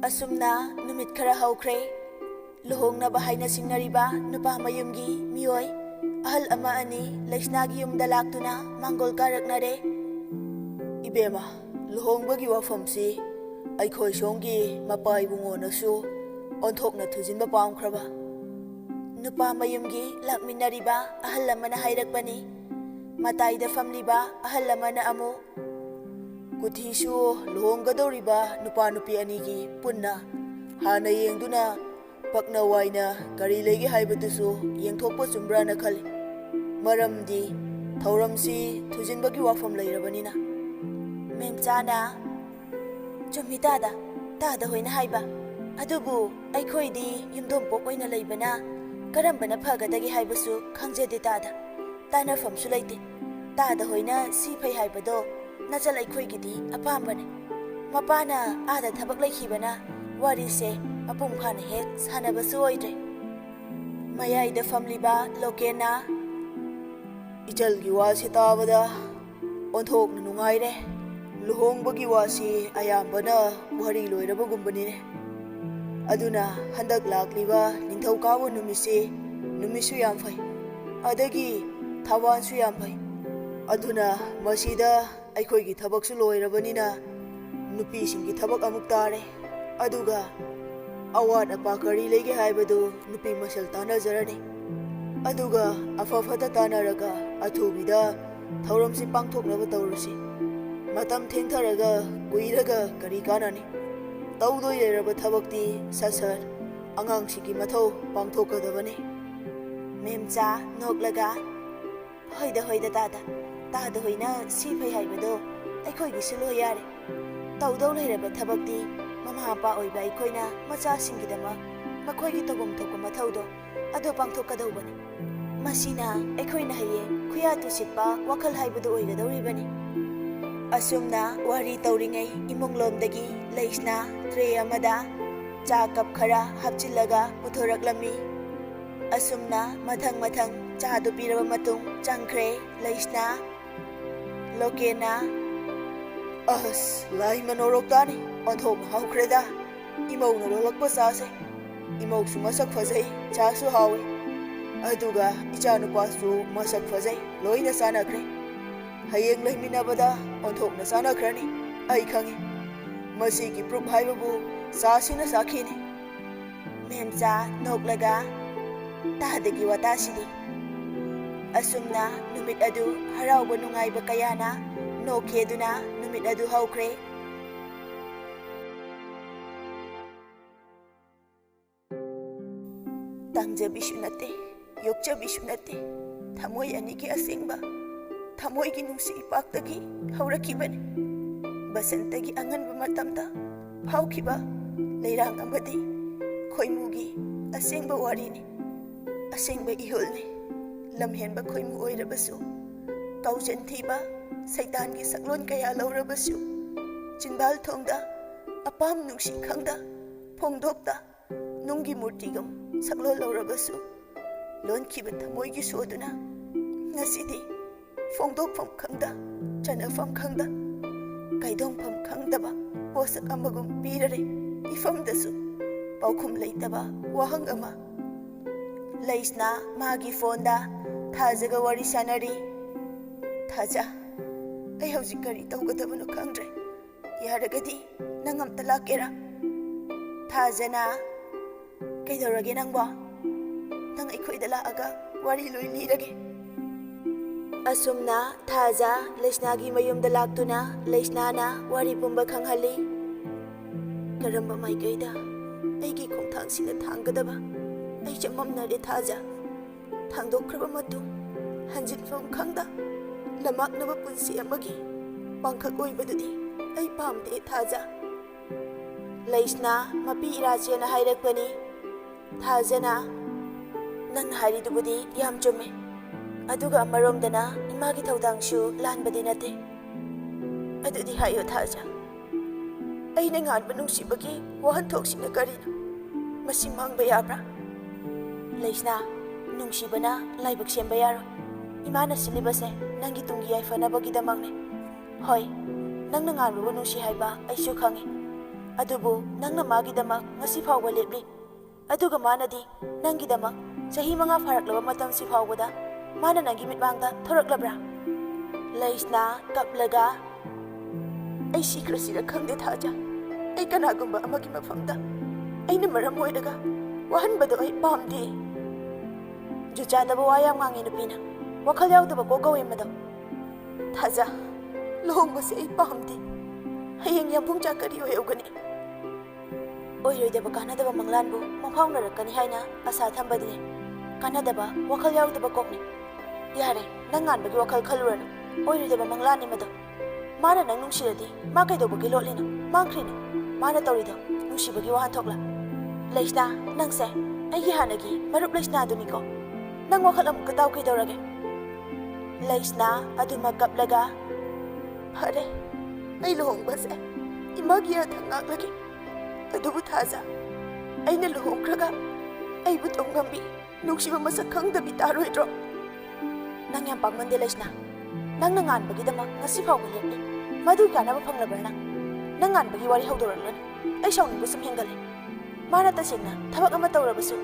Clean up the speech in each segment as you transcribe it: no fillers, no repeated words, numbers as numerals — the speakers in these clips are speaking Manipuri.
असुमना नुमित खरा हौख्रे लुहोंगनबा हाइना सिंगनरिबा नुपा मयुमगी मियोय अहल अमा अनि लैस्नागी युमदा लाक्तुना मांगोल कारकनरे इबेमा लुहोंगबगी वाफमसी अइखोय सोंगी मपा इबुंगोनसु ओंथोकना थुजिनबा पामख्रबा नुपा मयुमगी लाक्मिनरिबा अहल अमना हाइरकबनी मताइदा फमलिबा अहल अमना अमु कुथिसु लुहोंगदौरिबा नुपा नुपी अनिगी पुन्ना हाना येंगदुना पक्ना वाइना करी लेगे हाइबदुसु येंथोकपा चुम्ब्राना खलि मरमदी थौरमसी थुजिनबगी वाफम लैरबनिना मेमचाना चुम्मी तादा होइना हाइबा अदुबु अइखोइदी युमदोंपोक ओइना लैबना करम्बना फगदगी हाइबसु खंगजेदे तानाफमसु लैते तादा होइना सी फै हाइबदो नचल अइखोइगिदी अपामबने मपाना आदा थबक लैखिबना वारिसे मपुंग फाना हेक सानबसु ओइद्रे मयाइदा फमलिबा लोकेना इचलगी वासी ताबदा ओंथोकना नुंगाइरे लुहोंगबगी वासी अयाम्बना वारी लोइरबगुंबनिने अदुना हंदक लाक्लिबा निंथौकाबु नुमिसे नुमिसु याम फै अदगी थवानसु याम फै अदुना मसीदा अइखोइगी थबकसु लोइरबनिना नुपीसिंगी थबक अमुक तारे अदुगा अवाद अपा करी लेगे हाइबदु नुपी मसल तानाजरनी अदुगा अफफदा तानारगा अथुबिदा थौरमसि पांथोकनबा तौरसि मतम थेंथरगा कुइरगा करी कानानी तौदोय लेरबा थबकती ससर अंगांगसिगी मथौ पांथोकदबने मेमचा नोकलगा होइदा तादा होइना सी फै हाइबदो अइखोइगी सिलो यारे तौदौ लेरबा थबकती ममा आपा ओइबा अइखोइना मचासिंगिदमा मखोइगी तगुम थोकपा मथौदो अदो पांथोकदौबने मसिना अइखोइना हये खुया तुसिपा वखल हाइबदो ओइगदौरिबने असुमना वारी तौरिङै इमुंगलोमदगी लैस्ना ट्रे अमदा चा कप खरा हापचिल्लगा पुथोरक्लमी असुमना मथंग चादो पिरबा मतुंग चंख्रे लैस्ना लोकेना अस लाई मनोरोक्तानी ओंथोक हाउख्रेदा इमौना लोलक्पा चासे इमौसु मसक फजै चासु हावे अदुगा इचानुपासु मसक फजै लोइना सानख्रे हयेंग लैमिनाबदा ओंथोकना सानख्रनी अइ खंगे मसीगी प्रूफ हाइबबु सासिना साखिनी मेमचा नोकलगा तादगी वातासिदी असुमना नुमित अदु हराउबा नुंगाइबा कयाना नोखेदुना नुमित अदु हौख्रे तांजबिसु नते योक्चबिसु नते थमोय अनिगी असेंगबा थमोयगी नुंसी इपाक्तगी हौरखिबने बसंतगी अंगनबा मतमदा फाउखिबा लैरांग अमदी खोइमुगी असेंगबा वारीनी असेंगबा इहुलनी लमहेनबा खोइमु ओइरबसु कौजन थीबा सैतानगी सकलोन कया लौरबसु चिंबाल थोंगदा अपाम नुंसी खंगदा फोंगदोक्ता नुंगी मूर्तिगम सकलोन लौरबसु लोनखिबा थमोयगी सोदुना ngasidi फोंगदोक्फम खंगदा चनफम खंगदा काइदोंफम खंगदबा पोसक अमगुम पीररे इफमदसु पाउखुम लैतबा वाहंग अमा लैस्ना मागी फोनदा थाजगा वारी सानरी थाजा अइ हौजिक करी तौगदबनु खंगद्रे यारगदी नंग अमता लाकेरा थाजना कैदौरगे नंगबो नंग अइखोइदा लाअगा वारी लोइ लिरगे असुमना थाजा लैस्नागी मयुमदा लाक्तुना लैस्नाना वारी पुंबा खंगहली करम्बा माइकैदा अइगी खोंथांसिना थांगदबा अइ चममनरे थाजा थांदोख्रबा मतुंग हंजिनफम खंगदा लमाकनबा पुंसी अमगी पांखक ओइबदुदी अइ पामदे थाजा लैस्ना मपी इराचेना हाइरकपनी थाजना नन हारिदुबुदी याम चुमे अदुगा अमरोमदना इमागी थौदांगसु लानबदे नते अदुदी हायो थाजा अइना nganba nungsibagi wahanthoksinga karino masi mangba yabra leisna nungsibana laibak semba yaro imana silibase nangi tungi ai fanabagi damangne hoi nangna nganba nungsi haiba aisu khangi ꯑꯗꯨꯕꯨ ꯅꯪꯅ ꯃꯥꯒꯤꯗꯃꯛ ꯉꯁꯤ ꯐꯥꯎꯕ ꯂꯦꯞꯂꯤ ꯑꯗꯨꯒ ꯃꯥꯅꯗꯤ ꯅꯪꯒꯤꯗꯃꯛ ꯆꯍꯤ 5 ꯐꯥꯔꯛꯂꯕ ꯃꯇꯝꯁꯤ ꯐꯥꯎꯕꯗ ꯃꯥꯅ ꯅꯪꯒꯤ ꯃꯤꯠꯃꯥꯡꯗ ꯊꯣꯔꯛꯂꯕ꯭ꯔꯥ? ꯂꯩꯁꯅꯥ ꯀꯞꯂꯒ ꯑꯩ ꯁꯤꯈ꯭ꯔꯁꯤꯔ ꯈꯪꯗꯦ ꯊꯥꯖ ꯑꯩ ꯀꯅꯥꯒꯨꯝꯕ ꯑꯃꯒꯤ ꯃꯐꯝꯗ ꯑꯩꯅ ꯃꯔꯝ ꯑꯣꯏꯔꯒ ꯋꯥꯍꯟꯕꯗꯣ ꯑꯩ ꯄꯥꯝꯗꯦ ꯖꯨꯠ ꯆꯥꯗꯕ ꯋꯥ ꯌꯥꯝ ꯉꯥꯡꯉꯤ ꯅꯨꯄꯤꯅ ꯋꯥꯈꯜ ꯌꯥꯎꯗꯕ ꯀꯣ ꯀꯧꯋꯦ ꯃꯗꯣ ꯊꯥꯖ ꯂꯨꯍꯣꯡꯕꯁꯦ ꯑꯩ ꯄꯥꯝꯗꯦ ꯍꯌꯦꯡ ꯌꯥꯝꯕꯨꯡꯆꯥ ꯀꯔꯤ ꯑꯣꯏꯍꯧꯒꯅꯤ ꯑꯣꯏꯔꯣꯏꯗꯕ ꯀꯥꯟꯅꯗꯕ ꯃꯪꯂꯥꯟꯕꯨ ꯃꯪꯐꯥꯎꯅꯔꯛꯀꯅꯤ ꯍꯥꯏꯅ ꯑꯁꯥ ꯊꯝꯕꯗꯤꯅꯦ ꯀꯥꯟꯅꯗꯕ ꯋꯥꯈꯜ ꯌꯥꯎꯗꯕ ꯀꯣꯛꯅꯤ ꯌꯥꯔꯦ ꯅꯪ ꯉꯥꯟꯕꯒꯤ ꯋꯥꯈꯜ ꯈꯜꯂꯨꯔꯅꯨ ꯑꯣꯏꯔꯣꯏꯗꯕ ꯃꯪꯂꯥꯟꯅꯤ ꯃꯗꯣ ꯃꯥꯅ ꯅꯪ ꯅꯨꯡꯁꯤꯔꯗꯤ ꯃꯥ ꯀꯩꯗꯧꯕꯒꯤ ꯂꯣꯠꯂꯤꯅꯣ ꯃꯥꯡꯈ꯭ꯔꯤꯅꯣ ꯃꯥꯅ ꯇꯧꯔꯤꯗꯣ ꯅꯨꯡꯁꯤꯕꯒꯤ ꯋꯥꯍꯟꯊꯣꯛꯂ ꯂꯩꯁꯅꯥ ꯅꯪꯁꯦ ꯑꯩꯒꯤ ꯍꯥꯟꯅꯒꯤ ꯃꯔꯨꯞ ꯂꯩꯁꯅꯥꯗꯨꯅꯤꯀꯣ ꯅꯪ ꯋꯥꯈꯜ ꯑꯃꯨꯛꯀ ꯇꯥꯎ ꯀꯩꯗꯧꯔꯒꯦ ꯂꯩꯁꯅꯥ ꯑꯗꯨꯃꯛ ꯀꯞꯂꯒ ꯐꯔꯦ ꯑꯩ ꯂꯨꯍꯣꯡꯕꯁꯦ ꯏꯃꯥꯒꯤ ꯌꯥꯊꯪ ꯉꯥꯛꯂꯒꯦ ꯑꯗꯨꯕꯨ ꯊꯥꯖ ꯑꯩꯅ ꯂꯨꯍꯣꯡꯈ꯭ꯔꯒ ꯑꯩꯕꯨ ꯇꯧꯉꯝꯕꯤ ꯅꯨꯡꯁꯤꯕ ꯃꯁꯛ ꯈꯪꯗꯕꯤ ꯇꯥꯔꯣꯏꯗ꯭ꯔꯣ ꯅꯪ ꯌꯥꯝ ꯄꯥꯛꯃꯟꯗꯦ ꯂꯩꯁꯅꯥ ꯅꯪꯅ ꯉꯥꯟꯕꯒꯤꯗꯃꯛ ꯉꯁꯤ ꯐꯥꯎꯕ ꯂꯦꯞꯂꯤ ꯃꯗꯨꯒꯤ ꯀꯥꯟꯅꯕ ꯐꯪꯂꯕ꯭ꯔꯥ ꯅꯪ ꯉꯥꯟꯕꯒꯤ ꯋꯥꯔꯤ ꯍꯧꯗꯣꯔꯛꯂꯅꯨ ꯑꯩ ꯁꯥꯎꯅꯤꯡꯕ ꯁꯨꯝ ꯍꯦꯟꯒꯠꯂꯦ ꯃꯥꯅ ꯇꯁꯦꯡꯅ ꯊꯕꯛ ꯑꯃ ꯇꯧꯔꯕꯁꯨ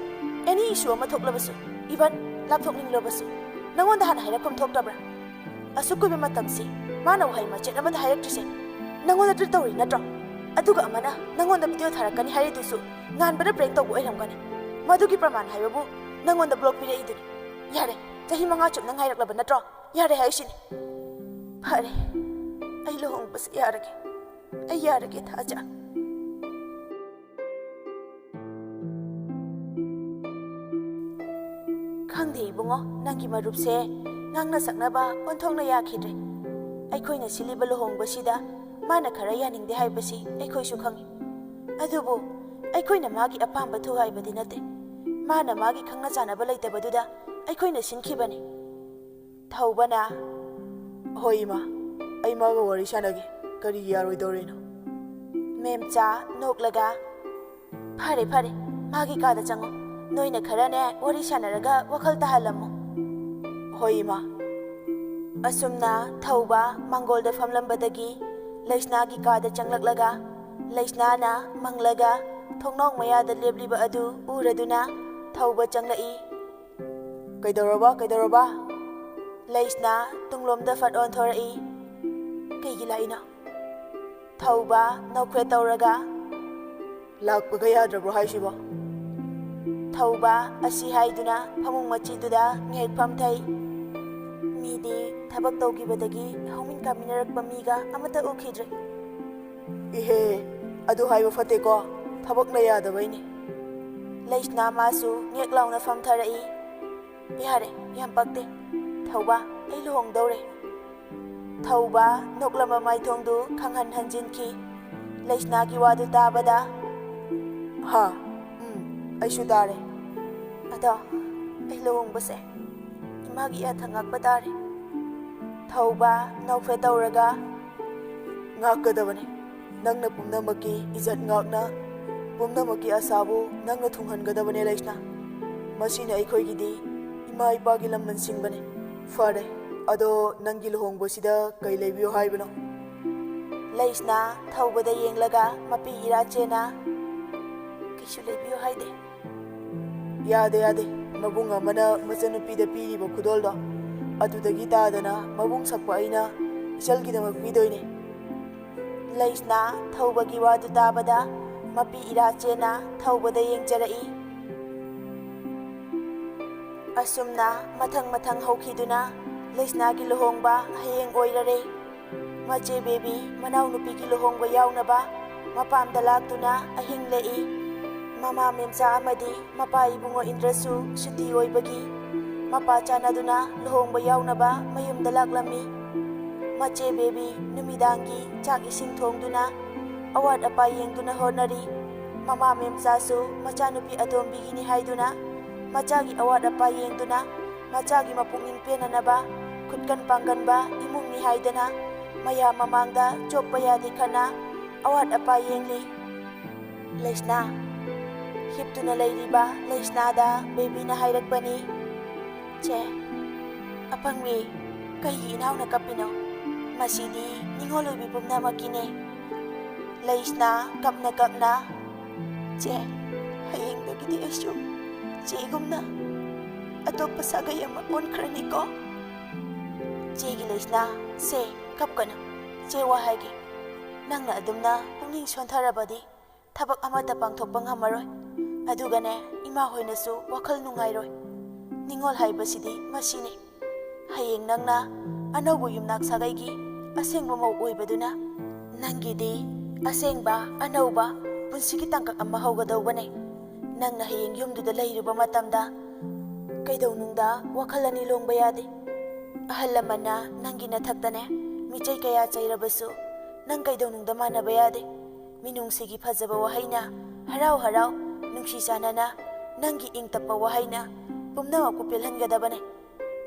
ꯑꯦꯅꯤ ꯏꯁꯨ ꯑꯃ ꯊꯣꯛꯂꯕꯁꯨ ꯏꯚꯟ ꯂꯥꯞꯊꯣꯛꯅꯤꯡꯂꯕꯁꯨ ꯅꯪꯉꯣꯟꯗ ꯍꯥꯟꯅ ꯍꯥꯏꯔꯛꯐꯝ ꯊꯣꯛꯇꯕ꯭ꯔꯥ ꯑꯁꯨꯛ ꯀꯨꯏꯕ ꯃꯇꯝꯁꯤ ꯃꯥꯅ ꯋꯥꯍꯩ ꯃꯆꯦꯠ ꯑꯃꯗ ꯍꯥꯏꯔꯛꯇ꯭ꯔꯤꯁꯦ ꯅꯪꯉꯣꯟꯗ ꯇ꯭ꯔꯤꯠ ꯇꯧꯔꯤ ꯅꯠꯇ꯭ꯔꯣ ꯑꯗꯨꯒ ꯑꯃꯅ ꯅꯪꯉꯣꯟꯗ ꯚꯤꯗꯤꯑꯣ ꯊꯥꯔꯛꯀꯅꯤ ꯍꯥꯏꯔꯤꯗꯨꯁꯨ ꯉꯥꯟꯕꯗ ꯄ꯭ꯔꯦꯡ ꯇꯧꯕ ꯑꯣꯏꯔꯝꯒꯅꯤ ꯃꯗꯨꯒꯤ ꯄ꯭ꯔꯃꯥꯟ ꯍꯥꯏꯕꯕꯨ ꯅꯪꯉꯣꯟꯗ ꯕ꯭ꯂꯣꯛ ꯄꯤꯔꯛꯏꯗꯨꯅꯤ ꯌꯥꯔꯦ ꯆꯍꯤ 5 ꯆꯨꯞꯅ ꯉꯥꯏꯔꯛꯂꯕ ꯅꯠꯇ꯭ꯔꯣ ꯌꯥꯔꯦ ꯍꯥꯏꯁꯤꯅꯤ ꯐꯔꯦ ꯑꯩ ꯂꯨꯍꯣꯡꯕꯁꯦ ꯌꯥꯔꯒꯦ ꯑꯩ ꯌꯥꯔꯒꯦ ꯊꯥꯖ ꯈꯪꯗꯦ ꯏꯕꯨꯡꯉꯣ ꯅꯪꯒꯤ ꯃꯔꯨꯞꯁꯦ ꯉꯥꯡꯅ ꯁꯛꯅꯕ ꯑꯣꯟꯊꯣꯛꯅ ꯌꯥꯈꯤꯗ꯭ꯔꯦ ꯑꯩꯈꯣꯏꯅ ꯁꯤꯜꯂꯤꯕ ꯂꯨꯍꯣꯡꯕꯁꯤꯗ ꯃꯥꯅ ꯈꯔ ꯌꯥꯅꯤꯡꯗꯦ ꯍꯥꯏꯕꯁꯤ ꯑꯩꯈꯣꯏꯁꯨ ꯈꯪꯏ ꯑꯗꯨꯕꯨ ꯑꯩꯈꯣꯏꯅ ꯃꯥꯒꯤ ꯑꯄꯥꯝꯕ ꯊꯨꯒꯥꯏꯕꯗꯤ ꯅꯠꯇꯦ ꯃꯥꯅ ꯃꯥꯒꯤ ꯈꯪꯅ ꯆꯥꯟꯅꯕ ꯂꯩꯇꯕꯗꯨꯗ ꯑꯩꯈꯣꯏꯅ ꯁꯤꯟꯈꯤꯕꯅꯤ ꯊꯧꯕꯅ ꯍꯣꯏ ꯏꯃꯥ ꯑꯩ ꯃꯥꯒ ꯋꯥꯔꯤ ꯁꯥꯟꯅꯒꯦ ꯀꯔꯤꯒꯤ ꯌꯥꯔꯣꯏꯗꯧꯔꯤꯅꯣ ꯃꯦꯝꯆꯥ ꯅꯣꯛꯂꯒ ꯐꯔꯦ ꯐꯔꯦ ꯃꯥꯒꯤ ꯀꯥꯗ ꯆꯪꯉꯣ ꯅꯣꯏꯅ ꯈꯔꯅꯦ ꯋꯥꯔꯤ ꯁꯥꯟꯅꯔꯒ ꯋꯥꯈꯜ ꯇꯥꯍꯜꯂꯝꯃꯣ ꯍꯣꯏ ꯏꯃꯥ ꯑꯁꯨꯝꯅ ꯊꯧꯕ ꯃꯥꯡꯒꯣꯜꯗ ꯐꯝꯂꯝꯕꯗꯒꯤ ꯂꯩꯁꯅꯥꯒꯤ ꯀꯥꯗ ꯆꯪꯂꯛꯂꯒ ꯂꯩꯁꯅꯥꯅ ꯃꯪꯂꯒ ꯊꯣꯡꯅꯥꯎ ꯃꯌꯥꯗ ꯂꯦꯞꯂꯤꯕ ꯑꯗꯨ ꯎꯔꯗꯨꯅ ꯊꯧꯕ ꯆꯪꯂꯛꯏ ꯀꯩꯗꯧꯔꯕ ꯂꯩꯁꯅꯥ ꯇꯨꯡꯂꯣꯝꯗ ꯐꯠ ꯑꯣꯟꯊꯣꯔꯛꯏ ꯀꯩꯒꯤ ꯂꯥꯛꯏꯅꯣ ꯊꯧꯕ ꯅꯧꯈ꯭ꯔꯦ ꯇꯧꯔꯒ ꯂꯥꯛꯄꯒ ꯌꯥꯗ꯭ꯔꯕ꯭ꯔꯣ ꯍꯥꯏꯁꯤꯕꯣ ꯊꯧꯕ ꯑꯁꯤ ꯍꯥꯏꯗꯨꯅ ꯐꯃꯨꯡ ꯃꯆꯤꯗꯨꯗ ꯉꯦꯛ ꯐꯝꯊꯩ ꯃꯤꯗꯤ ꯊꯕꯛ ꯇꯧꯈꯤꯕꯗꯒꯤ ꯍꯧꯃꯤꯟ ꯀꯥꯃꯤꯟꯅꯔꯛꯄ ꯃꯤꯒ ꯑꯃꯠꯇ ꯎꯈꯤꯗ꯭ꯔꯦ ꯏꯍꯦ ꯑꯗꯨ ꯍꯥꯏꯕ ꯐꯠꯇꯦꯀꯣ ꯊꯕꯛꯅ ꯌꯥꯗꯕꯩꯅꯤ ꯂꯩꯁꯅꯥ ꯃꯥꯁꯨ ꯉꯦꯛ ꯂꯥꯎꯅ ꯐꯝꯊꯔꯛꯏ ꯌꯥꯔꯦ ꯌꯥꯝ ꯄꯛꯇꯦ ꯊꯧꯕ ꯑꯩ ꯂꯨꯍꯣꯡꯗꯧꯔꯦ ꯊꯧꯕ ꯅꯣꯛꯂꯝꯕ ꯃꯥꯏꯊꯣꯡꯗꯨ ꯈꯪꯍꯟ ꯍꯟꯖꯤꯟꯈꯤ ꯂꯩꯁꯅꯥꯒꯤ ꯋꯥꯗꯨ ꯇꯥꯕꯗ ꯍꯥ ꯑꯩꯁꯨ ꯇꯥꯔꯦ ꯑꯗꯣ ꯑꯩ ꯂꯨꯍꯣꯡꯕꯁꯦ ꯏꯃꯥꯒꯤ ꯌꯥꯊꯪ ꯉꯥꯛꯄ ꯇꯥꯔꯦ ꯊꯧꯕ ꯅꯧꯐꯦ ꯇꯧꯔꯒ ꯉꯥꯛꯀꯗꯕꯅꯤ ꯅꯪꯅ ꯄꯨꯝꯅꯃꯛꯀꯤ ꯏꯖꯠ ꯉꯥꯛꯅ ꯄꯨꯝꯅꯃꯛꯀꯤ ꯑꯁꯥꯕꯨ ꯅꯪꯅ ꯊꯨꯡꯍꯟꯒꯗꯕꯅꯦ ꯂꯩꯁꯅꯥ ꯃꯁꯤꯅ ꯑꯩꯈꯣꯏꯒꯤꯗꯤ ꯏꯃꯥ ꯏꯄꯥꯒꯤ ꯂꯃꯟ ꯁꯤꯡꯕꯅꯤ ꯐꯔꯦ ꯑꯗꯣ ꯅꯪꯒꯤ ꯂꯨꯍꯣꯡꯕꯁꯤꯗ ꯀꯩ ꯂꯩꯕꯤꯌꯣ ꯍꯥꯏꯕꯅꯣ ꯂꯩꯁꯅꯥ ꯊꯧꯕꯗ ꯌꯦꯡꯂꯒ ꯃꯄꯤ ꯏꯔꯥꯆꯦꯅ ꯀꯩꯁꯨ ꯂꯩꯕꯤꯌꯣ ꯍꯥꯏꯗꯦ ꯌꯥꯗꯦ ꯃꯕꯨꯡ ꯑꯃꯅ ꯃꯆꯟꯅꯨꯄꯤꯗ ꯄꯤꯔꯤꯕ ꯈꯨꯗꯣꯜꯗꯣ ꯑꯗꯨꯗꯒꯤ ꯇꯥꯗꯅ ꯃꯕꯨꯡ ꯁꯛꯄ ꯑꯩꯅ ꯏꯆꯜꯒꯤꯗꯃꯛ ꯄꯤꯗꯣꯏꯅꯦ ꯂꯩꯁꯅꯥ ꯊꯧꯕꯒꯤ ꯋꯥꯗꯨ ꯇꯥꯕꯗ ꯃꯄꯤ ꯏꯔꯥꯆꯦꯅ ꯊꯧꯕꯗ ꯌꯦꯡꯖꯔꯛꯏ ꯑꯁꯨꯝꯅ ꯃꯊꯪ ꯍꯧꯈꯤꯗꯨꯅ ꯂꯩꯁꯅꯥꯒꯤ ꯂꯨꯍꯣꯡꯕ ꯍꯌꯦꯡ ꯑꯣꯏꯔꯔꯦ ꯃꯆꯦ ꯕꯦꯕꯤ ꯃꯅꯥꯎꯅꯨꯄꯤꯒꯤ ꯂꯨꯍꯣꯡꯕ ꯌꯥꯎꯅꯕ ꯃꯄꯥꯝꯗ ꯂꯥꯛꯇꯨꯅ ꯑꯍꯤꯡ ꯂꯦꯛꯏ ꯃꯃꯥ ꯃꯦꯝꯆꯥ ꯑꯃꯗꯤ ꯃꯄꯥ ꯏꯕꯨꯡꯉꯣ ꯏꯟꯗ꯭ꯔꯁꯨ ꯁꯨꯇꯤ ꯑꯣꯏꯕꯒꯤ ꯃꯄꯥ ꯆꯥꯟꯅꯗꯨꯅ ꯂꯨꯍꯣꯡꯕ ꯌꯥꯎꯅꯕ ꯃꯌꯨꯝꯗ ꯂꯥꯛꯂꯝꯃꯤ ꯃꯆꯦ ꯕꯦꯕꯤ ꯅꯨꯃꯤꯗꯥꯡꯒꯤ ꯆꯥꯛ ꯏꯁꯤꯡ ꯊꯣꯡꯗꯨꯅ ꯑꯋꯥꯠ ꯑꯄꯥ ꯌꯦꯡꯗꯨꯅ ꯍꯣꯠꯅꯔꯤ ꯃꯃꯥ ꯃꯦꯝꯆꯥꯁꯨ ꯃꯆꯥꯅꯨꯄꯤ ꯑꯇꯣꯝꯕꯤꯒꯤꯅꯤ ꯍꯥꯏꯗꯨꯅ ꯃꯆꯥꯒꯤ ꯑꯋꯥꯠ ꯑꯄꯥ ꯌꯦꯡꯗꯨꯅ ꯃꯆꯥꯒꯤ ꯃꯄꯨꯛꯅꯤꯡ ꯄꯦꯟꯅꯅꯕ ꯈꯨꯠꯀꯟ ꯄꯥꯡꯒꯟꯕ ꯏꯃꯨꯡꯅꯤ ꯍꯥꯏꯗꯅ ꯃꯌꯥꯝ ꯃꯃꯥꯡꯗ ꯆꯣꯞꯄ ꯌꯥꯗꯦ ꯈꯟꯅ ꯑꯋꯥꯠ ꯑꯄꯥ ꯌꯦꯡꯂꯤ ꯂꯩꯁꯅꯥ ꯍꯤꯞꯇꯨꯅ ꯂꯩꯔꯤꯕ ꯂꯩꯁꯅꯥꯗ ꯕꯦꯕꯤꯅ ꯍꯥꯏꯔꯛꯄꯅꯤ ꯆꯦ ꯑꯄꯪꯕꯤ ꯀꯩꯒꯤ ꯏꯅꯥꯎꯅ ꯀꯞꯄꯤꯅꯣ ꯃꯁꯤꯗꯤ ꯅꯤꯡꯉꯣꯜ ꯑꯣꯏꯕꯤ ꯄꯨꯝꯅꯃꯛꯀꯤꯅꯦ Leisna kapna Che, hayengdagidi aysyo chegumna atoppa sagay ama onkrani ko. Chegi Leisna se kapkana che wahaygi nangna adumna pungning sontharabadi thabak amata pangthokpa ngamaroy adugane ima hoinasu wakhal nungairoi ningol haibasidi masini hayeng nangna anaubu yumnak sagaygi asengba mau oibaduna nangidi asengba anauba punsigi tangkak ama haugadawbane nangna hayeng yumduda leiruba matamda kaidawnungda wakhal ani longba yade ahal lamana nangi nathakdane michai kaya chairabasu nang kaidawnungda manaba yade minungsigi phajaba wahayna harau harau nungsi sanana nangi ingtappa wahayna pumnamakku pilhangadabane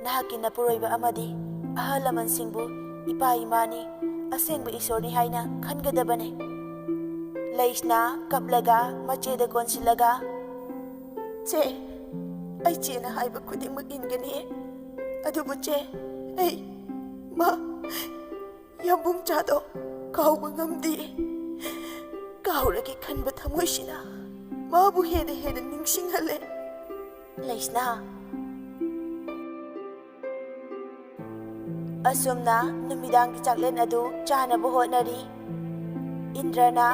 nahakki napuroiba amadi ahal lamansingbu ipa imani asengba isorni haina khangadabane. Leisna kaplaga macheda konsilaga che ai chena haiba khudingmak ingani adubu che ai ma yambung chado kauba ngamdi kauragi khanba thamoisina mabu heda heda ningsinghale. Leisna asumna numidang chaklen adu chanaba hotnari. Indrana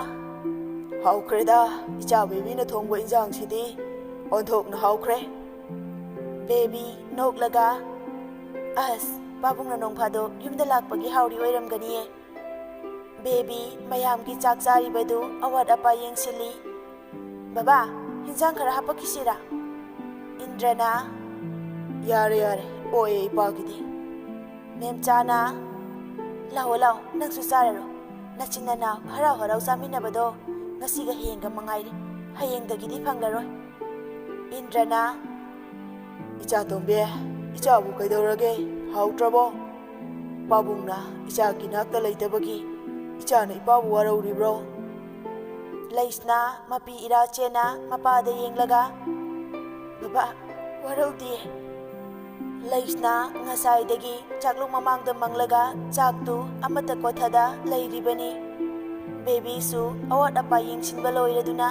haukreda icha baby na thongba injang sidi onthokna haukre. Baby noklaga as babungna nongphado yumda lakpagi hauri oiramganiye. Baby mayamgi chak charibadu awat apa yengsili. Baba hinjang khara hapakisira. Indrana yare oye ipagidi. Memchana lao nangsu chararo nachinana harau saminabado ngasiga henga mangairi hayengdagidi phanglaroi. Indrana icha tombe icha bu kaidorage hautrabo pabungna icha kinakta leitabagi icha na ipabu warauribro. Leisna mapi ira chena mapada yenglaga baba waraudi. Leisna ngasaidagi chaklung mamangda manglaga chaktu amata kothada leiribani. Baby su awat apa yengsinba loiraduna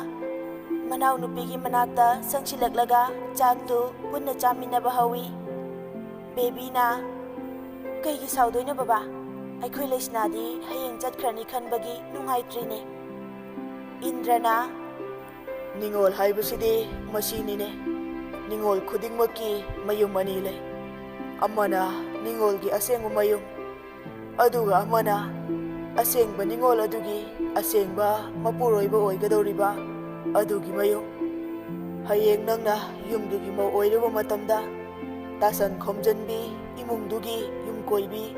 manau nupigi manakta sangsilaklaga chaktu punna chaminaba hawi. Baby na kaigi saudoina baba aikhoi Leisna di hayeng chatkrani khanbagi nungaitrine. Indrana ningol haibasidi masinine ningol khudingmaki mayum ani le amana ningolgi asengba mayum aduga amana asengba ningol adugi asengba mapuroiba oigadoriba adugi mayum. Hayeng nangna yumdugi mau oiraba matamda tasan khomjanbi imungdugi yumkoibi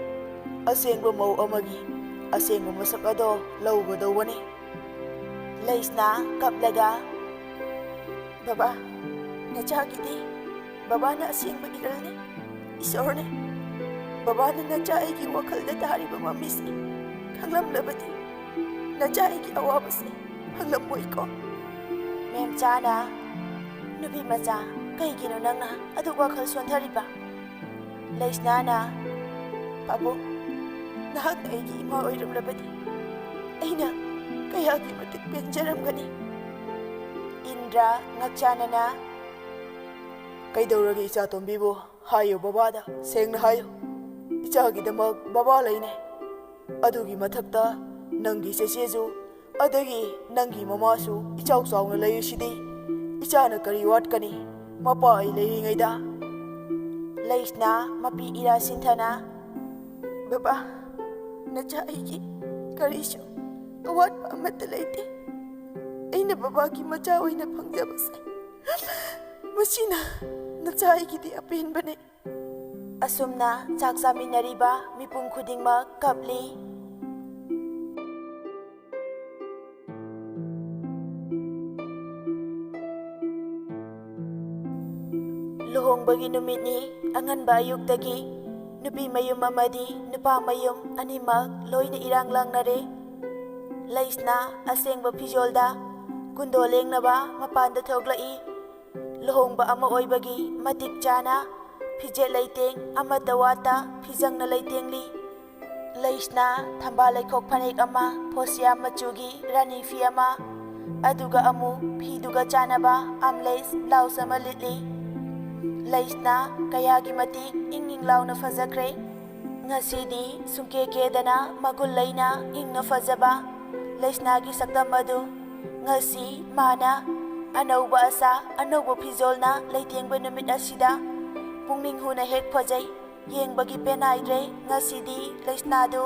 asengba mau amagi asengba masak ado laugadawani. Leisna kaplaga baba nachagidi babana asengba iralne isorne babana nacha aigi wakhalda tariba mamisi khanglamlabadi nacha aigi awabase hanglamoiko. Memchana nubi macha kaigino nangna adu wakhal sonthariba. Leisnana babu nahak aigi ima oiramlabadi aina kayagi matik penjaramgani. Indra ngakchanana kaidoragi icha tombibu hayo babada sengna hayo ichagidamak baba leine adugi mathakta nangi seseju adagi nangi mamasu ichau chauna leisidi ichana kari watkani mapa ai leiringaida. Leisna mapi ira sinthana baba nacha aigi karisu awat amata leite aina babagi macha oina phangjabase masina nacha aigidi apenbane. Asumna chak chaminariba mipum khudingmak kapli. Luhongbagi numitni anganba ayuktagi nupi mayum amadi nupa mayum animak loina irang langnare. Leisna asengba fijolda kundo lengnaba mapanda thoglai. Luhongba ama oibagi matik chana fijet leiteng amata wata fijangna leitengli. ꯂꯩꯁꯅ ꯊꯝꯕꯥꯜ ꯂꯩꯈꯣꯛ ꯐꯅꯦꯛ ꯑꯃ ꯐꯣꯁꯤꯌꯥ ꯃꯆꯨꯒꯤ ꯔꯥꯅꯤ ꯐꯤ ꯑꯃ ꯑꯗꯨꯒ ꯑꯃꯨꯛ ꯐꯤꯗꯨꯒ ꯆꯥꯅꯕ ꯑꯝꯂꯦꯁ ꯕ꯭ꯂꯥꯎꯁ ꯑꯃ ꯂꯤꯠꯂꯤ꯫ ꯂꯩꯁꯅ ꯀꯌꯥꯒꯤ ꯃꯇꯤꯛ ꯏꯪ ꯏꯪ ꯂꯥꯎꯅ ꯐꯖꯈ꯭ꯔꯦ꯫ ꯉꯁꯤꯗꯤ ꯁꯨꯡꯀꯦ ꯀꯦꯗꯅ ꯃꯒꯨꯟ ꯂꯩꯅ ꯏꯪꯅ ꯐꯖꯕ ꯂꯩꯁꯅꯥꯒꯤ ꯁꯛꯇꯝ ꯑꯗꯨ ꯉꯁꯤ ꯃꯥꯅ ꯑꯅꯧꯕ ꯑꯁꯥ ꯑꯅꯧꯕ ꯐꯤꯖꯣꯜꯅ ꯂꯩꯇꯦꯡꯕ ꯅꯨꯃꯤꯠ ꯑꯁꯤꯗ ꯄꯨꯛꯅꯤꯡ ꯍꯨꯅ ꯍꯦꯛ ꯐꯖꯩ, ꯌꯦꯡꯕꯒꯤ ꯄꯦꯟꯅꯥꯏꯗ꯭ꯔꯦ꯫ ꯉꯁꯤꯗꯤ ꯂꯩꯁꯅꯥꯗꯨ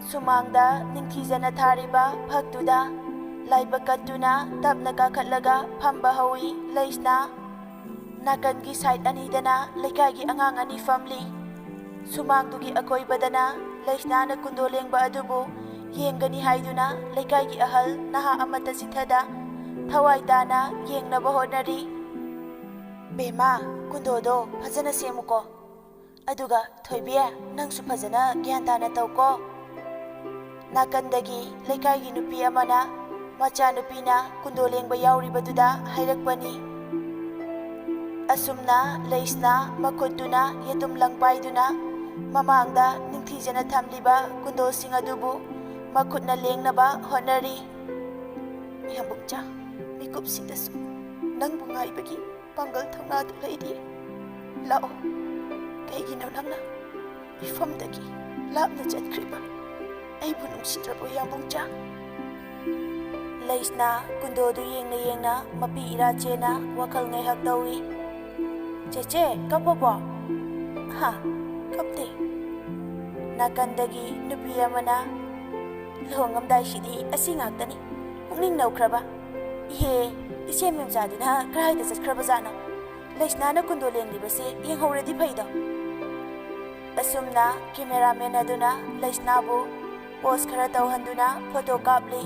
ꯁꯨꯃꯥꯡꯗ ꯅꯤꯡꯊꯤꯖꯅ ꯊꯥꯔꯤꯕ ꯐꯛꯇꯨꯗ ꯂꯥꯏꯕꯛ ꯀꯠꯇꯨꯅ ꯇꯞꯅ ꯀꯥꯈꯠꯂꯒ ꯐꯝꯕ ꯍꯧꯏ꯫ ꯂꯩꯁꯅ ꯅꯥꯀꯟꯒꯤ ꯁꯥꯏꯠ ꯑꯅꯤꯗꯅ ꯂꯩꯀꯥꯏꯒꯤ ꯑꯉꯥꯡ ꯑꯅꯤ ꯐꯝꯂꯤ꯫ ꯁꯨꯃꯥꯡꯗꯨꯒꯤ ꯑꯀꯣꯏꯕꯗꯅ ꯂꯩꯁꯅꯥꯅ ꯀꯨꯟꯗꯣ ꯂꯦꯡꯕ ꯑꯗꯨꯕꯨ ꯌꯦꯡꯒꯅꯤ ꯍꯥꯏꯗꯨꯅ ꯂꯩꯀꯥꯏꯒꯤ ꯑꯍꯜ ꯅꯍꯥ ꯑꯃꯠꯇ ꯆꯤꯊꯗ ꯊꯋꯥꯏ ꯇꯥꯅ ꯌꯦꯡꯅꯕ ꯍꯣꯠꯅꯔꯤ꯫ ꯕꯦꯝꯃ, ꯀꯨꯟꯗꯣꯗꯣ ꯐꯖꯅ ꯁꯦꯝꯃꯨꯀꯣ, ꯑꯗꯨꯒ ꯊꯣꯏꯕꯤ ꯅꯪꯁꯨ ꯐꯖꯅ ꯒ꯭ꯌꯥꯟ ꯇꯥꯅ ꯇꯧꯀꯣ꯫ ꯅꯥꯀꯟꯗꯒꯤ ꯂꯩꯀꯥꯏꯒꯤ ꯅꯨꯄꯤ ꯑꯃꯅ ꯃꯆꯥꯅꯨꯄꯤꯅ ꯀꯨꯟꯗꯣ ꯂꯦꯡꯕ ꯌꯥꯎꯔꯤꯕꯗꯨꯗ ꯍꯥꯏꯔꯛꯄꯅꯤ꯫ ꯑꯁꯨꯝꯅ ꯂꯩꯁꯅ ꯃꯈꯨꯠꯇꯨꯅ ꯌꯦꯇꯨꯝ ꯂꯪ ꯄꯥꯏꯗꯨꯅ ꯃꯃꯥꯡꯗ ꯅꯤꯡꯊꯤꯖꯅ ꯊꯝꯂꯤꯕ ꯀꯨꯟꯗꯣꯁꯤꯡ ꯑꯗꯨꯕꯨ ꯃꯈꯨꯠꯅ ꯂꯦꯡꯅꯕ ꯍꯣꯠꯅꯔꯤ꯫ ꯌꯥꯝꯕꯨꯡꯆꯥ, ꯃꯤꯀꯨꯞꯁꯤꯗꯁꯨ ꯅꯪꯕꯨ ꯉꯥꯏꯕꯒꯤ ꯄꯥꯡꯒꯜ ꯊꯧꯅꯥꯗꯨ ꯂꯩꯔꯤ꯫ ꯂꯥꯛꯑꯣ, ꯀꯩꯒꯤꯅꯣ ꯅꯪꯅ ꯃꯤꯐꯝꯗꯒꯤ ꯂꯥꯞꯅ ꯆꯠꯈ꯭ꯔꯤꯕ ꯑꯩꯕꯨ ꯅꯨꯡꯁꯤꯗ꯭ꯔꯕꯣ ꯌꯥꯝꯕꯨꯡꯆꯥ? ꯂꯩꯁꯅ ꯀꯨꯟꯗꯣꯗꯨ ꯌꯦꯡꯅ ꯌꯦꯡꯅ ꯃꯄꯤ ꯏꯔꯥ ꯆꯦꯅ ꯋꯥꯈꯜ ꯉꯥꯏꯍꯥꯛ ꯇꯧꯏ꯫ ꯆꯦꯆꯦ, ꯀꯞꯄꯕꯣ? ꯍꯥ, ꯀꯞꯇꯦ꯫ ꯅꯥꯀꯟꯗꯒꯤ ꯅꯨꯄꯤ ꯑꯃꯅ ꯂꯨꯍꯣꯡꯉꯝꯗꯥꯏꯁꯤꯗꯤ ꯑꯁꯤ ꯉꯥꯛꯇꯅꯤ, ꯄꯨꯛꯅꯤꯡ ꯅꯧꯈ꯭ꯔꯕ꯫ ꯏꯍꯦ, ꯏꯆꯦ ꯃꯦꯝꯆꯥꯗꯨꯅ ꯀꯔꯥꯏꯗ ꯆꯠꯈ꯭ꯔꯕꯖꯥꯠꯅꯣ? ꯂꯩꯁꯅꯥꯅ ꯀꯨꯟꯗꯣ ꯂꯦꯡꯂꯤꯕꯁꯦ ꯌꯦꯡꯍꯧꯔꯗꯤ ꯐꯩꯗꯣ꯫ ꯑꯁꯨꯝꯅ ꯀꯦꯃꯦꯔꯥꯃꯦꯟ ꯑꯗꯨꯅ ꯂꯩꯁꯅꯥꯕꯨ ꯄꯣꯁ ꯈꯔ ꯇꯧꯍꯟꯗꯨꯅ ꯐꯣꯇꯣ ꯀꯥꯞꯂꯤ꯫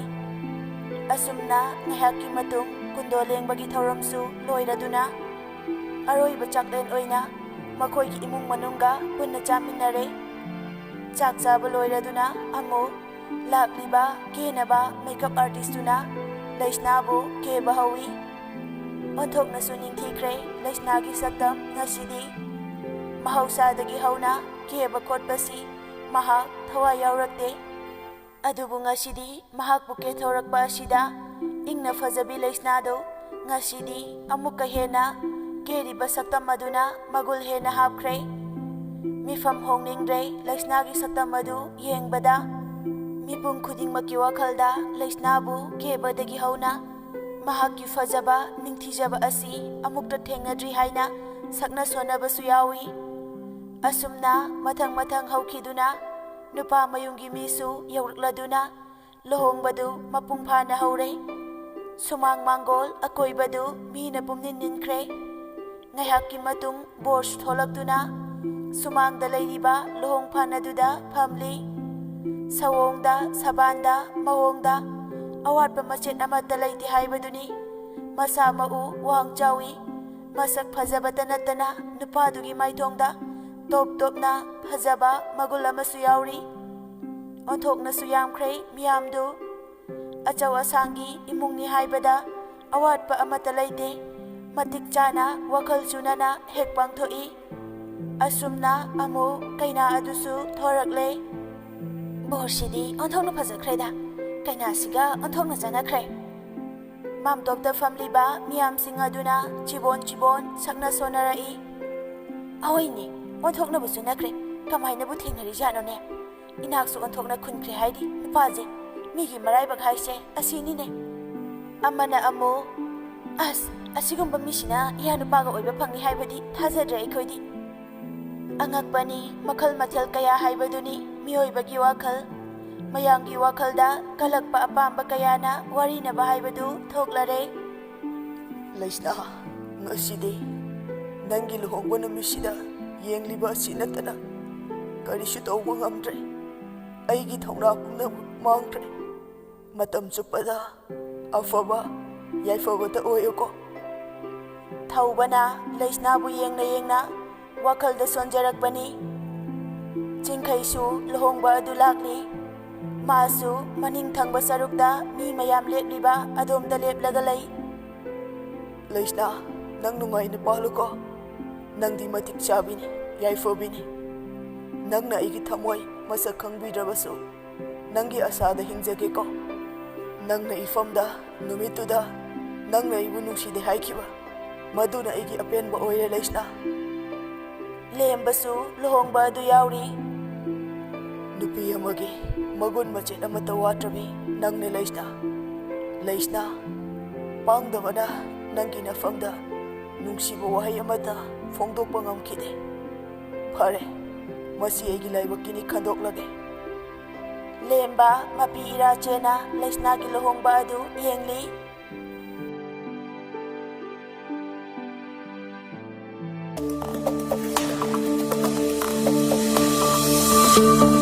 ꯑꯁꯨꯝꯅ ꯉꯥꯏꯍꯥꯛꯀꯤ ꯃꯇꯨꯡ ꯀꯨꯟꯗꯣ ꯂꯦꯡꯕꯒꯤ ꯊꯧꯔꯝꯁꯨ ꯂꯣꯏꯔꯗꯨꯅ ꯑꯔꯣꯏꯕ ꯆꯥꯛꯂꯦꯟ ꯑꯣꯏꯅ ꯃꯈꯣꯏꯒꯤ ꯏꯃꯨꯡ ꯃꯅꯨꯡꯒ ꯄꯨꯟꯅ ꯆꯥꯃꯤꯟꯅꯔꯦ꯫ ꯆꯥꯛ ꯆꯥꯕ ꯂꯣꯏꯔꯗꯨꯅ ꯑꯃꯨꯛ ꯂꯥꯛꯂꯤꯕ ꯀꯦꯅꯕ ꯃꯦꯀꯞ ꯑꯥꯔꯇꯤꯁꯇꯨꯅ ꯂꯩꯁꯅꯥꯕꯨ ꯀꯦꯕ ꯍꯧꯏ꯫ ꯑꯣꯟꯊꯣꯛꯅꯁꯨ ꯅꯤꯡꯊꯤꯈ꯭ꯔꯦ ꯂꯩꯁꯅꯥꯒꯤ ꯁꯛꯇꯝ ꯉꯁꯤꯗꯤ꯫ ꯃꯍꯧꯁꯥꯗꯒꯤ ꯍꯧꯅ ꯀꯦꯕ ꯈꯣꯠꯄꯁꯤ ꯃꯍꯥꯛ ꯊꯋꯥꯏ ꯌꯥꯎꯔꯛꯇꯦ, ꯑꯗꯨꯕꯨ ꯉꯁꯤꯗꯤ ꯃꯍꯥꯛꯄꯨ ꯀꯦꯊꯣꯔꯛꯄ ꯑꯁꯤꯗ ꯏꯪꯅ ꯐꯖꯕꯤ ꯂꯩꯁꯅꯥꯗꯨ ꯉꯁꯤꯗꯤ ꯑꯃꯨꯛꯀ ꯍꯦꯟꯅ ꯀꯦꯔꯤꯕ ꯁꯛꯇꯝ ꯑꯗꯨꯅ ꯃꯒꯨꯜ ꯍꯦꯟꯅ ꯍꯥꯞꯈ꯭ꯔꯦ꯫ ꯃꯤꯐꯝ ꯍꯣꯡꯅꯤꯡꯗ꯭ꯔꯦ ꯂꯩꯁꯅꯥꯒꯤ ꯁꯛꯇꯝ ꯑꯗꯨ ꯌꯦꯡꯕꯗ꯫ ꯃꯤꯄꯨꯝ ꯈꯨꯗꯤꯡꯃꯛꯀꯤ ꯋꯥꯈꯜꯗ ꯂꯩꯁꯅꯥꯕꯨ ꯀꯦꯕꯗꯒꯤ ꯍꯧꯅ ꯃꯍꯥꯛꯀꯤ ꯐꯖꯕ ꯅꯤꯡꯊꯤꯖꯕ ꯑꯁꯤ ꯑꯃꯨꯛꯇ ꯊꯦꯡꯅꯗ꯭ꯔꯤ ꯍꯥꯏꯅ ꯁꯛꯅ ꯁꯣꯟꯅꯕꯁꯨ ꯌꯥꯎꯏ꯫ ꯑꯁꯨꯝꯅ ꯃꯊꯪ ꯃꯊꯪ ꯍꯧꯈꯤꯗꯨꯅ ꯅꯨꯄꯥ ꯃꯌꯨꯝꯒꯤ ꯃꯤꯁꯨ ꯌꯧꯔꯛꯂꯗꯨꯅ ꯂꯨꯍꯣꯡꯕꯗꯨ ꯃꯄꯨꯡ ꯐꯥꯅ ꯍꯧꯔꯦ꯫ ꯁꯨꯃꯥꯡ ꯃꯥꯡꯒꯣꯜ ꯑꯀꯣꯏꯕꯗꯨ ꯃꯤꯅ ꯄꯨꯝꯅꯤꯟ ꯅꯤꯟꯈ꯭ꯔꯦ꯫ ꯉꯥꯏꯍꯥꯛꯀꯤ ꯃꯇꯨꯡ ꯕꯣꯔꯁꯨ ꯊꯣꯛꯂꯛꯇꯨꯅ ꯁꯨꯃꯥꯡꯗ ꯂꯩꯔꯤꯕ ꯂꯨꯍꯣꯡ ꯐꯥꯟ ꯑꯗꯨꯗ ꯐꯝꯂꯤ꯫ ꯁꯑꯣꯡꯗ ꯁꯕꯥꯟꯗ ꯃꯑꯣꯡꯗ ꯑꯋꯥꯠꯄ ꯃꯆꯦꯠ ꯑꯃꯠꯇ ꯂꯩꯇꯦ ꯍꯥꯏꯕꯗꯨꯅꯤ꯫ ꯃꯁꯥ ꯃꯎ ꯋꯥꯡ ꯆꯥꯎꯏ, ꯃꯁꯛ ꯐꯖꯕꯇ ꯅꯠꯇꯅ ꯅꯨꯄꯥꯗꯨꯒꯤ ꯃꯥꯏꯊꯣꯡꯗ ꯇꯣꯞ ꯇꯣꯞꯅ ꯐꯖꯕ ꯃꯒꯨꯜ ꯑꯃꯁꯨ ꯌꯥꯎꯔꯤ꯫ ꯑꯣꯟꯊꯣꯛꯅꯁꯨ ꯌꯥꯝꯈ꯭ꯔꯦ ꯃꯤꯌꯥꯝꯗꯨ꯫ ꯑꯆꯧ ꯑꯁꯥꯡꯒꯤ ꯏꯃꯨꯡꯅꯤ ꯍꯥꯏꯕꯗ ꯑꯋꯥꯠꯄ ꯑꯃꯠꯇ ꯂꯩꯇꯦ, ꯃꯇꯤꯛ ꯆꯥꯅ ꯋꯥꯈꯜ ꯆꯨꯅꯅ ꯍꯦꯛ ꯄꯥꯡꯊꯣꯛꯏ꯫ ꯑꯁꯨꯝꯅ ꯑꯃꯨꯛ ꯀꯩꯅꯥ ꯑꯗꯨꯁꯨ ꯊꯣꯔꯛꯂꯦ꯫ ꯕꯣꯔꯁꯤꯗꯤ ꯑꯣꯟꯊꯣꯛꯅ ꯐꯖꯈ꯭ꯔꯦꯗ, ꯀꯩꯅꯥꯁꯤꯒ ꯑꯣꯟꯊꯣꯛꯅ ꯆꯥꯟꯅꯈ꯭ꯔꯦ꯫ ꯃꯥꯝꯇꯣꯞꯇ ꯐꯝꯂꯤꯕ ꯃꯤꯌꯥꯝꯁꯤꯡ ꯑꯗꯨꯅ ꯆꯤꯕꯣꯟ ꯆꯤꯕꯣꯟ ꯁꯛꯅ ꯁꯣꯟꯅꯔꯛꯏ꯫ ꯑꯍꯣꯏꯅꯦ, ꯑꯣꯟꯊꯣꯛꯅꯕꯨ ꯆꯨꯅꯈ꯭ꯔꯦ, ꯀꯃꯥꯏꯅꯕꯨ ꯊꯦꯡꯅꯔꯤꯖꯥꯠꯅꯣꯅꯦ? ꯏꯅꯥꯛꯁꯨ ꯑꯣꯟꯊꯣꯛꯅ ꯈꯨꯟꯈ꯭ꯔꯦ ꯍꯥꯏꯗꯤ ꯅꯨꯄꯥꯁꯦ, ꯃꯤꯒꯤ ꯃꯔꯥꯏꯕꯛ ꯍꯥꯏꯁꯦ ꯑꯁꯤꯅꯤꯅꯦ꯫ ꯑꯃꯅ ꯑꯃꯨꯛ ꯑꯁ, ꯑꯁꯤꯒꯨꯝꯕ ꯃꯤꯁꯤꯅ ꯏꯌꯥ ꯅꯨꯄꯥꯒ ꯑꯣꯏꯕ ꯐꯪꯏ ꯍꯥꯏꯕꯗꯤ ꯊꯥꯖꯗ꯭ꯔꯦ ꯑꯩꯈꯣꯏꯗꯤ꯫ ꯑꯉꯛꯄꯅꯤ, ꯃꯈꯜ ꯃꯊꯦꯜ ꯀꯌꯥ ꯍꯥꯏꯕꯗꯨꯅꯤ ꯃꯤꯑꯣꯏꯕꯒꯤ ꯋꯥꯈꯜ꯫ ꯃꯌꯥꯝꯒꯤ ꯋꯥꯈꯜꯗ ꯀꯜꯂꯛꯄ ꯑꯄꯥꯝꯕ ꯀꯌꯥꯅ ꯋꯥꯔꯤꯅꯕ ꯍꯥꯏꯕꯗꯨ ꯊꯣꯛꯂꯔꯦ꯫ ꯂꯩꯁꯅꯥ, ꯉꯁꯤꯗꯤ ꯅꯪꯒꯤ ꯂꯨꯍꯣꯡꯕ ꯅꯨꯃꯤꯠꯁꯤꯗ ꯌꯦꯡꯂꯤꯕ ꯑꯁꯤ ꯅꯠꯇꯅ ꯀꯔꯤꯁꯨ ꯇꯧꯕ ꯉꯝꯗ꯭ꯔꯦ꯫ ꯑꯩꯒꯤ ꯊꯧꯅꯥ ꯄꯨꯝꯅꯃꯛ ꯃꯥꯡꯈ꯭ꯔꯦ꯫ ꯃꯇꯝ ꯆꯨꯞꯄꯗ ꯑꯐꯕ ꯌꯥꯏꯐꯕꯇ ꯑꯣꯏꯌꯨꯀꯣ꯫ ꯊꯧꯕꯅ ꯂꯩꯁꯅꯥꯕꯨ ꯌꯦꯡꯅ ꯌꯦꯡꯅ ꯋꯥꯈꯜꯗ ꯁꯣꯟꯖꯔꯛꯄꯅꯤ꯫ ꯆꯤꯡꯈꯩꯁꯨ ꯂꯨꯍꯣꯡꯕ ꯑꯗꯨ ꯂꯥꯛꯂꯤ꯫ ꯃꯥꯁꯨ ꯃꯅꯤꯡ ꯊꯪꯕ ꯁꯔꯨꯛꯇ ꯃꯤ ꯃꯌꯥꯝ ꯂꯦꯞꯂꯤꯕ ꯑꯗꯣꯝꯗ ꯂꯦꯞꯂꯒ ꯂꯩ꯫ ꯂꯩꯁꯅꯥ, ꯅꯪ ꯅꯨꯡꯉꯥꯏꯅ ꯄꯥꯜꯂꯨꯀꯣ꯫ ꯅꯪꯗꯤ ꯃꯇꯤꯛ ꯆꯥꯕꯤꯅꯤ, ꯌꯥꯏꯐꯕꯤꯅꯤ꯫ ꯅꯪꯅ ꯑꯩꯒꯤ ꯊꯃꯣꯏ masak khangbidrabasu nanggi asada hingjageko nangna ifamda numituda nangna ibu nungside haikiba maduna aigi apenba oire Laisna ꯂꯦꯝꯕꯁꯨ ꯂꯨꯍꯣꯡꯕ ꯑꯗꯨ ꯌꯥꯎꯔꯤ nupi amagi magun machet amata watrabi nangne Laisna pangdabana nangi nafamda nungsiba wahai amata fongdokpa ngamkide phare masi aigi laibakini khandoklage ꯂꯦꯝꯕ ꯃꯄꯤ ꯏꯔꯥꯆꯦꯅ ꯂꯩꯁꯅꯥꯒꯤ ꯂꯨꯍꯣꯡꯕ ꯑꯗꯨ ꯌꯦꯡꯂꯤ Thank you.